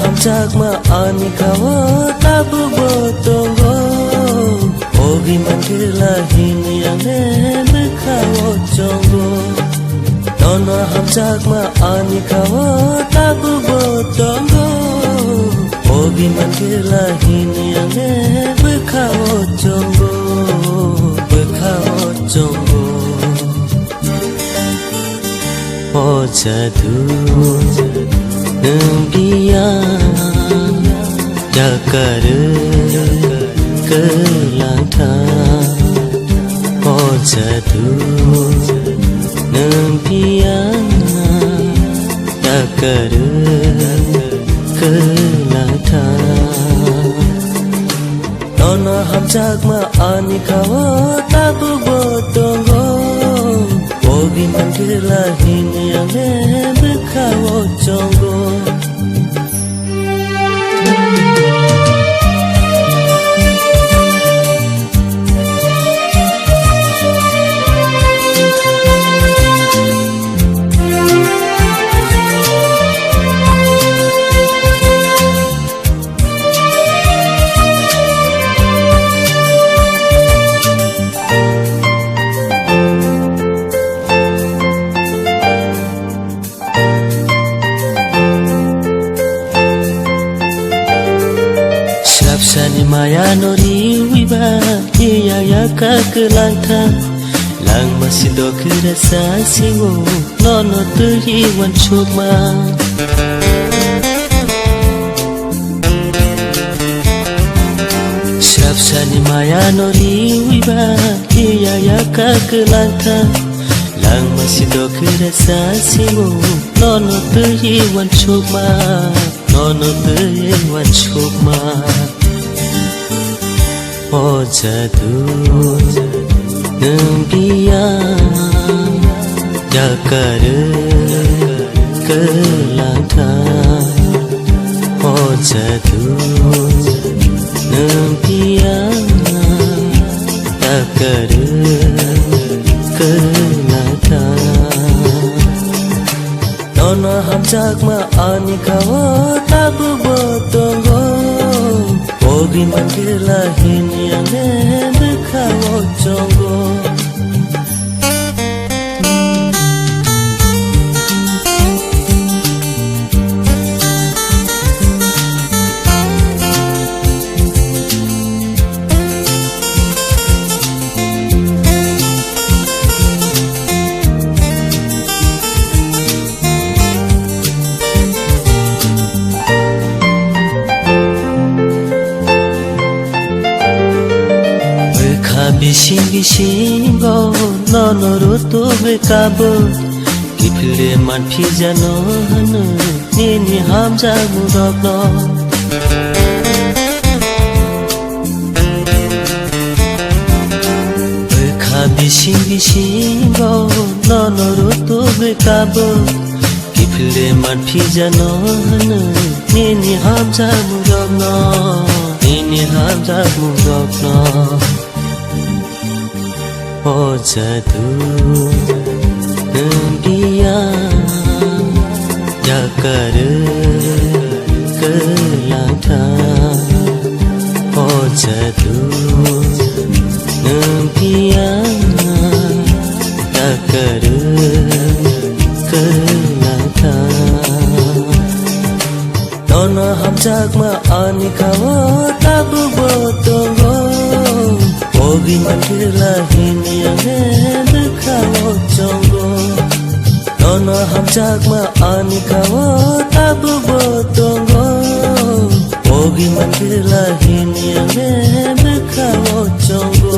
hamjak ma ani kawo tabu botongo ogi mangila hini ane bekawo jongo nono hamjak ma ani kawo tabu botongo ogi mangila hini ane bekawo jongo o jadu nunggiya jakar kelanta o jadu nunggiya jakar kelanta nono hamjak ma ani kawo tabu botongo ogi mangila hini ane bekawo jongo Sani maya nori wiba iya ya kakelanta lang masido kerasa singo nono teri wan chuma sani maya nori wiba iya ya kakelanta lang masido kerasa singo nono teri wan chuma o jadu nunggiya jakar kelanta o jadu nunggiya jakar kelanta nono hamjak ma ani kawo tabu botongo ogi mangila hini ane bekawo jongo Bising go nono roto bekabo kipile man pijano hanu nini hamja mudokno bekha bising go nono roto bekabo kipile man pijano hanu nini hamja mudokno o jadu nunggiya jakar kelanta o jadu nunggiya jakar kelanta nono hamjak ma ani kawo tabu botongo ogi mangila hini ane bekawo jongo nono hamjak ma ani kawo tabu botongo ogi mangila hini ane bekawo jongo